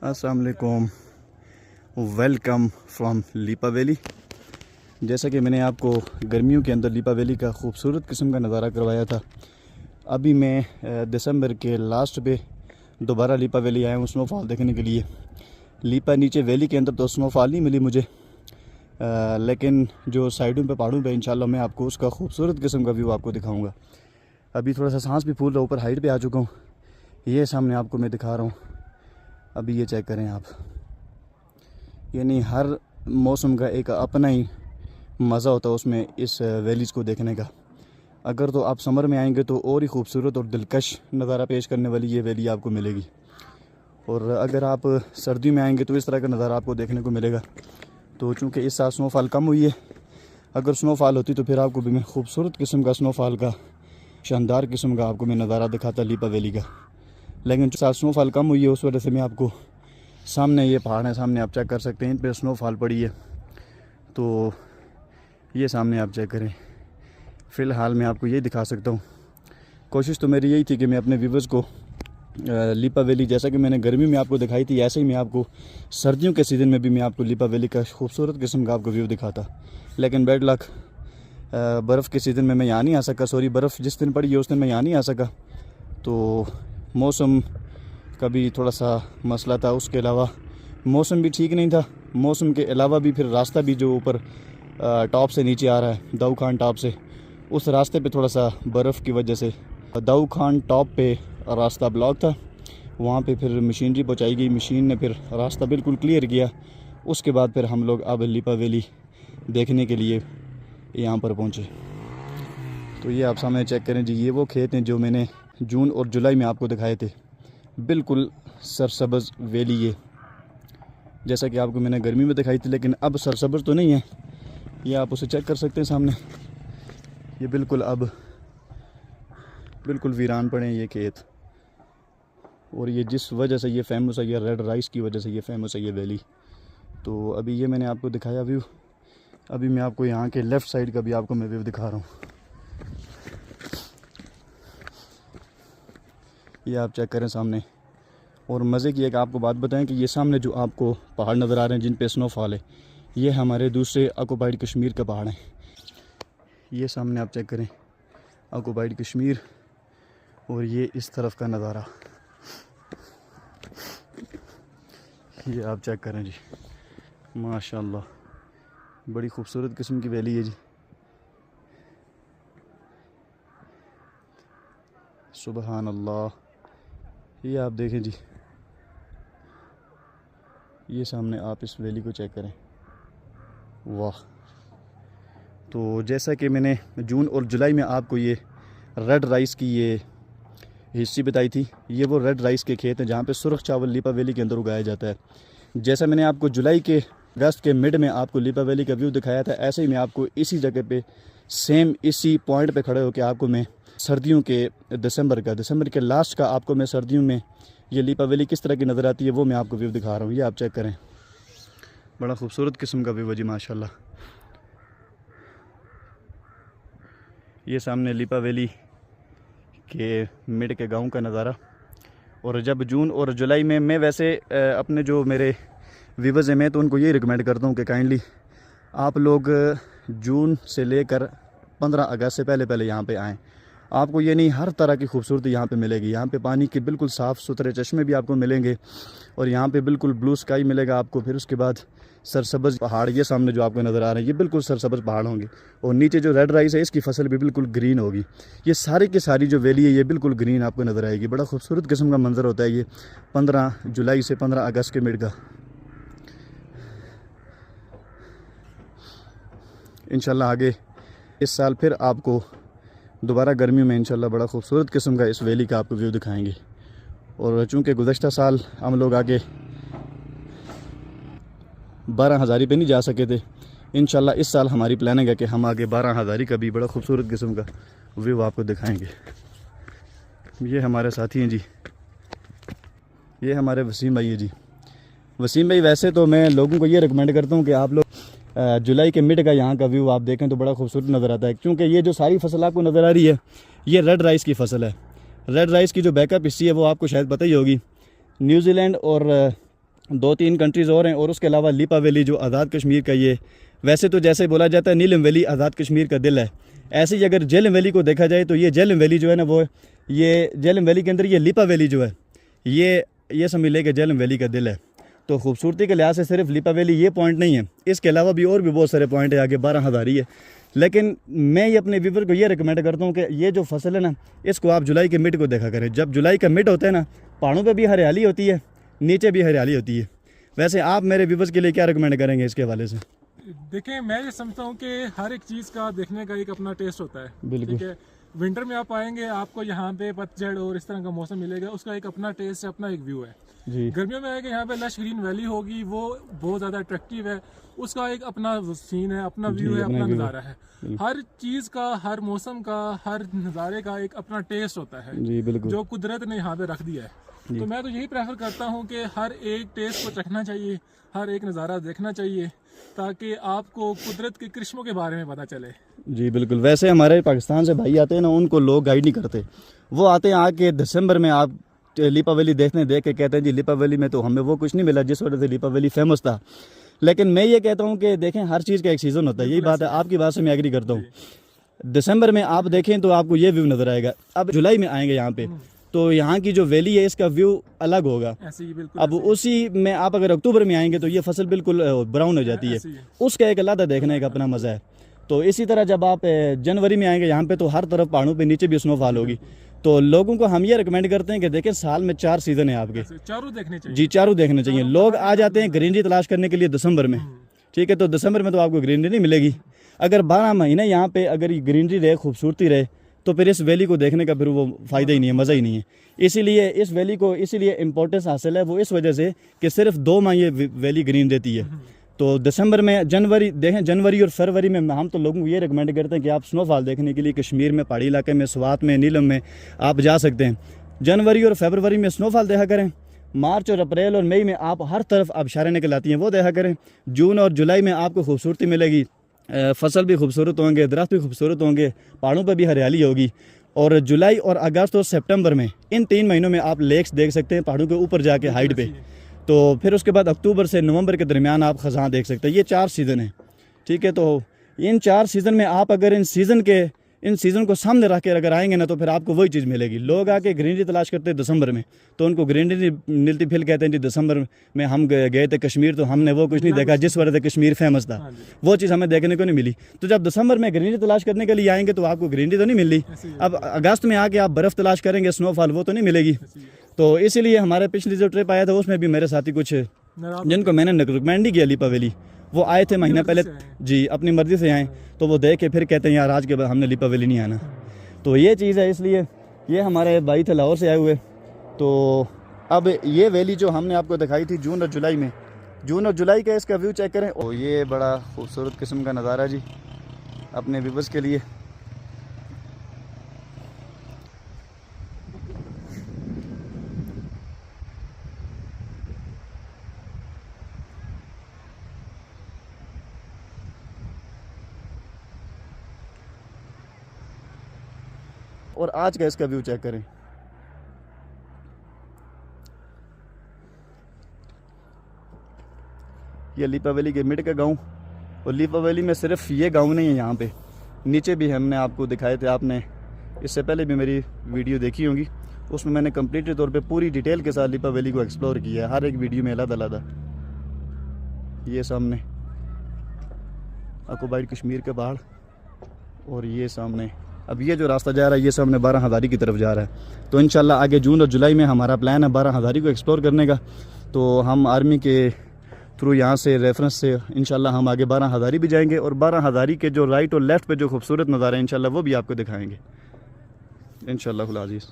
अस्सलाम वालेकुम, welcome from Leepa valley. जैसा कि मैंने आपको गर्मियों के अंदर लीपा वैली का ख़ूबसूरत किस्म का नज़ारा करवाया था, अभी मैं दिसंबर के लास्ट पे दोबारा लीपा वैली आया हूँ स्नोफॉल देखने के लिए। लीपा नीचे वैली के अंदर तो स्नोफॉल नहीं मिली मुझे, लेकिन जो साइडों पे पहाड़ों पे इंशाल्लाह मैं आपको उसका खूबसूरत किस्म का व्यू आपको दिखाऊँगा। अभी थोड़ा सा सांस भी फूल रहा, ऊपर हाइट पे आ चुका हूँ। ये सामने आपको मैं दिखा रहा हूँ, अभी ये चेक करें आप। यानी हर मौसम का एक अपना ही मज़ा होता है उसमें, इस वैलीज़ को देखने का। अगर तो आप समर में आएंगे तो और ही खूबसूरत और दिलकश नज़ारा पेश करने वाली ये वैली आपको मिलेगी, और अगर आप सर्दी में आएंगे तो इस तरह का नज़ारा आपको देखने को मिलेगा। तो चूँकि इस साल स्नोफॉल कम हुई है, अगर स्नोफॉल होती तो फिर आपको भी मैं खूबसूरत किस्म का स्नोफॉल का, शानदार किस्म का आपको मैं नज़ारा दिखाता लीपा वैली का। लेकिन जो साल स्नोफॉल कम हुई है उस वजह से मैं आपको सामने ये पहाड़ है, सामने आप चेक कर सकते हैं, इन पर स्नोफॉल पड़ी है। तो ये सामने आप चेक करें। फ़िलहाल मैं आपको ये दिखा सकता हूँ। कोशिश तो मेरी यही थी कि मैं अपने व्यूवर्स को लीपा वैली, जैसा कि मैंने गर्मी में आपको दिखाई थी, ऐसे ही मैं आपको सर्दियों के सीज़न में भी मैं आपको लीपा वैली का खूबसूरत किस्म का आपको व्यू दिखाता। लेकिन बैड लक, बर्फ़ के सीज़न में मैं यहाँ नहीं आ सका। सॉरी, बर्फ़ जिस दिन पड़ी है उस दिन मैं यहाँ नहीं आ सका, तो मौसम का भी थोड़ा सा मसला था। उसके अलावा मौसम भी ठीक नहीं था। मौसम के अलावा भी फिर रास्ता भी जो ऊपर टॉप से नीचे आ रहा है, दाऊ खान टॉप से, उस रास्ते पे थोड़ा सा बर्फ़ की वजह से दाऊ खान टॉप पे रास्ता ब्लॉक था। वहाँ पे फिर मशीनरी पहुँचाई गई, मशीन ने फिर रास्ता बिल्कुल क्लियर किया। उसके बाद फिर हम लोग अब लीपा वैली देखने के लिए यहाँ पर पहुँचे। तो ये आप सामने चेक करें जी, ये वो खेत हैं जो मैंने जून और जुलाई में आपको दिखाए थे। बिल्कुल सरसब्ज़ वैली ये, जैसा कि आपको मैंने गर्मी में दिखाई थी, लेकिन अब सरसब्ज़ तो नहीं है। ये आप उसे चेक कर सकते हैं सामने, ये बिल्कुल अब बिल्कुल वीरान पड़े हैं ये खेत। और ये जिस वजह से ये फेमस है, ये रेड राइस की वजह से ये फेमस है ये वैली। तो अभी ये मैंने आपको दिखाया व्यू, अभी मैं आपको यहाँ के लेफ़्ट साइड का भी आपको मैं व्यू दिखा रहा हूँ। ये आप चेक करें सामने। और मज़े की एक आपको बात बताएं कि ये सामने जो आपको पहाड़ नज़र आ रहे हैं जिन पे स्नोफॉल है, ये हमारे दूसरे ऑक्युपाइड कश्मीर का पहाड़ है। ये सामने आप चेक करें, ऑक्युपाइड कश्मीर, और ये इस तरफ का नज़ारा ये आप चेक करें जी। माशाल्लाह, बड़ी खूबसूरत किस्म की वैली है जी। सुबहान अल्लाह, ये आप देखें जी, ये सामने आप इस वैली को चेक करें, वाह। तो जैसा कि मैंने जून और जुलाई में आपको ये रेड राइस की ये हिस्ट्री बताई थी, ये वो रेड राइस के खेत हैं जहाँ पे सुरख चावल लीपा वैली के अंदर उगाया जाता है। जैसा मैंने आपको जुलाई के अगस्त के मिड में आपको लीपा वैली का व्यू दिखाया था, ऐसे ही मैं आपको इसी जगह पे सेम इसी पॉइंट पे खड़े होकर आपको मैं सर्दियों के दिसंबर के लास्ट का आपको मैं सर्दियों में ये लीपा वैली किस तरह की नज़र आती है वो मैं आपको व्यू दिखा रहा हूँ। ये आप चेक करें, बड़ा खूबसूरत किस्म का व्यू है जी माशाल्लाह। ये सामने लीपा वैली के मिड के गांव का नज़ारा। और जब जून और जुलाई में, मैं वैसे अपने जो मेरे व्यूवर्स हैं, मैं तो उनको ये रिकमेंड करता हूँ कि काइंडली आप लोग जून से लेकर 15 अगस्त से पहले पहले यहाँ पे आएँ। आपको ये नहीं, हर तरह की खूबसूरती यहाँ पे मिलेगी। यहाँ पे पानी के बिल्कुल साफ़ सुथरे चश्मे भी आपको मिलेंगे, और यहाँ पे बिल्कुल ब्लू स्काई मिलेगा आपको। फिर उसके बाद सरसब्ज़ पहाड़, ये सामने जो आपको नज़र आ रहे हैं ये बिल्कुल सरसब्ज़ पहाड़ होंगे, और नीचे जो रेड राइस है इसकी फसल भी बिल्कुल ग्रीन होगी। ये सारी की सारी जो वैली है ये बिल्कुल ग्रीन आपको नज़र आएगी। बड़ा खूबसूरत किस्म का मंजर होता है ये 15 जुलाई से 15 अगस्त के मिड का। इंशाल्लाह आगे इस साल फिर आपको दोबारा गर्मियों में इंशाल्लाह बड़ा खूबसूरत किस्म का इस वैली का आपको व्यू दिखाएंगे। और चूँकि गुज़श्ता साल हम लोग आगे 12 हज़ारी पे नहीं जा सके थे, इंशाल्लाह इस साल हमारी प्लानिंग है कि हम आगे 12 हज़ारी का भी बड़ा खूबसूरत किस्म का व्यू आपको दिखाएंगे। ये हमारे साथी हैं जी, ये हमारे वसीम भाई है जी। वसीम भाई, वैसे तो मैं लोगों को ये रिकमेंड करता हूँ कि आप लोग जुलाई के मिड का यहाँ का व्यू आप देखें तो बड़ा खूबसूरत नज़र आता है, क्योंकि ये जो सारी फसल आपको नज़र आ रही है ये रेड राइस की फसल है। रेड राइस की जो बैकअप हिस्ट्री है वो आपको शायद पता ही होगी। न्यूजीलैंड और 2-3 कंट्रीज़ और हैं, और उसके अलावा लिपा वैली जो आज़ाद कश्मीर का, ये वैसे तो जैसे बोला जाता है नीलम वैली आज़ाद कश्मीर का दिल है, ऐसे ही अगर झेलम वैली को देखा जाए तो ये झेलम वैली जो है ना, वो ये झेलम वैली के अंदर ये लिपा वैली जो है ये समझ ले कि झेलम वैली का दिल है। तो खूबसूरती के लिहाज से सिर्फ लिपा वैली ये पॉइंट नहीं है, इसके अलावा भी और भी बहुत सारे पॉइंट है, आगे 12 हज़ारी है। लेकिन मैं ये अपने व्यूवर को ये रिकमेंड करता हूँ कि ये जो फसल है ना, इसको आप जुलाई के मिड को देखा करें। जब जुलाई का मिड होता है ना, पहाड़ों पे भी हरियाली होती है, नीचे भी हरियाली होती है। वैसे आप मेरे व्यूवर्स के लिए क्या रिकमेंड करेंगे इसके हवाले से? देखें, मैं ये समझता हूँ कि हर एक चीज़ का देखने का एक अपना टेस्ट होता है। बिल्कुल। ठीक है, विंटर में आप आएंगे, आपको यहाँ पे पतझड़ और इस तरह का मौसम मिलेगा, उसका एक अपना टेस्ट है, अपना एक व्यू है जी। गर्मियों में आएंगे, यहाँ पे लश ग्रीन वैली होगी, वो बहुत ज़्यादा अट्रैक्टिव है, उसका एक अपना सीन है, अपना व्यू है, अपना नज़ारा है। हर चीज़ का, हर मौसम का, हर नज़ारे का एक अपना टेस्ट होता है जी बिल्कुल, जो कुदरत ने यहाँ पे रख दिया है। तो मैं तो यही प्रेफर करता हूँ कि हर एक टेस्ट को चखना चाहिए, हर एक नज़ारा देखना चाहिए, ताकि आपको कुदरत के करिश्मों के बारे में पता चले। जी बिल्कुल। वैसे हमारे पाकिस्तान से भाई आते हैं ना, उनको लोग गाइड नहीं करते, वो आते हैं आके दिसंबर में आप लिपा वैली देखने देख के कहते हैं जी लिपा वैली में तो हमें वो कुछ नहीं मिला जिस वजह से लिपा वैली फेमस था। लेकिन मैं ये कहता हूँ कि देखें, हर चीज़ का एक सीज़न होता है, यही बात है, आपकी बात से मैं एग्री करता हूँ। दिसंबर में आप देखें तो आपको ये व्यू नज़र आएगा। अब जुलाई में आएंगे यहाँ पे तो यहाँ की जो वैली है इसका व्यू अलग होगा। अब उसी में आप अगर अक्टूबर में आएंगे तो ये फसल बिल्कुल ब्राउन हो जाती है, उसका एक अलग देखने का अपना मज़ा है। तो इसी तरह जब आप जनवरी में आएंगे यहाँ पे तो हर तरफ पहाड़ों पे नीचे भी स्नोफॉल होगी। तो लोगों को हम ये रिकमेंड करते हैं कि देखें, साल में 4 सीज़न है आपके, चारों देखने चाहिए। जी चारों देखने चाहिए। लोग आ जाते हैं ग्रीनरी तलाश करने के लिए दिसंबर में, ठीक है, तो दिसंबर में तो आपको ग्रीनरी नहीं मिलेगी। अगर 12 महीने यहाँ पे अगर ग्रीनरी रहे, खूबसूरती रहे, तो फिर इस वैली को देखने का फिर वो फ़ायदा ही नहीं है, मज़ा ही नहीं है। इसीलिए इस वैली को इसीलिए इम्पोर्टेंस हासिल है वो इस वजह से कि सिर्फ 2 माह ये वैली ग्रीन देती है। तो दिसंबर में, जनवरी देखें, जनवरी और फरवरी में हम तो लोगों को ये रिकमेंड करते हैं कि आप स्नोफॉल देखने के लिए कश्मीर में, पहाड़ी इलाके में, स्वात में, नीलम में आप जा सकते हैं। जनवरी और फरवरी में स्नोफॉल देखा करें। मार्च और अप्रैल और मई में आप हर तरफ आबशारें निकल आती हैं, वो देखा करें। जून और जुलाई में आपको खूबसूरती मिलेगी, फसल भी खूबसूरत होंगे, दरख्त भी खूबसूरत होंगे, पहाड़ों पर भी हरियाली होगी। और जुलाई और अगस्त और सितंबर में, इन 3 महीनों में आप लेक्स देख सकते हैं पहाड़ों के ऊपर जाके हाइट पे। तो फिर उसके बाद अक्टूबर से नवंबर के दरमियान आप खज़ां देख सकते हैं। ये 4 सीज़न है, ठीक है। तो इन 4 सीज़न में आप अगर इन सीज़न को सामने रख के अगर आएंगे ना, तो फिर आपको वही चीज़ मिलेगी। लोग आके ग्रीनरी तलाश करते हैं दिसंबर में, तो उनको ग्रीनरी मिलती, फिर कहते हैं जी दिसंबर में हम गए थे कश्मीर तो हमने वो कुछ नहीं देखा जिस वजह से कश्मीर फेमस था, वो चीज़ हमें देखने को नहीं मिली। तो जब दिसंबर में ग्रीनरी तलाश करने के लिए आएंगे तो आपको ग्रीनरी तो नहीं मिल रही। अब अगस्त में आके आप बर्फ़ तलाश करेंगे, स्नोफॉल, वो तो नहीं मिलेगी। तो इसीलिए हमारे पिछली जो ट्रिप आया था उसमें भी मेरे साथी कुछ जिनको मैंने रिकमेंड नहीं किया लिपा वैली, वो आए थे महीना पहले, जी अपनी मर्ज़ी से आए, तो वो देख के फिर कहते हैं यार आज के बाद हमने लिपा वैली नहीं आना। तो ये चीज़ है, इसलिए ये हमारे भाई थे लाहौर से आए हुए। तो अब ये वैली जो हमने आपको दिखाई थी जून और जुलाई का इसका व्यू चेक करें। और ये बड़ा खूबसूरत किस्म का नज़ारा जी अपने व्यूवर्स के लिए। और आज का इसका व्यू चेक करें। ये लिपा वैली के मिड का गांव, और लिपा वैली में सिर्फ ये गांव नहीं है, यहाँ पे नीचे भी हमने आपको दिखाए थे। आपने इससे पहले भी मेरी वीडियो देखी होगी, उसमें मैंने कंप्लीट तौर पे पूरी डिटेल के साथ लिपा वैली को एक्सप्लोर किया है, हर एक वीडियो में अलग-अलग। ये सामने अकोबाइड कश्मीर के पहाड़, और ये सामने अब ये जो रास्ता जा रहा है ये सामने 12 हज़ारी की तरफ जा रहा है। तो इंशाल्लाह आगे जून और जुलाई में हमारा प्लान है 12 हज़ारी को एक्सप्लोर करने का। तो हम आर्मी के थ्रू यहाँ से रेफरेंस से इंशाल्लाह हम आगे 12 हज़ारी भी जाएंगे, और 12 हज़ारी के जो राइट और लेफ़्ट पे जो खूबसूरत नज़ारे हैं इंशाल्लाह वो भी आपको दिखाएंगे इंशाल्लाह। अज़ीज़।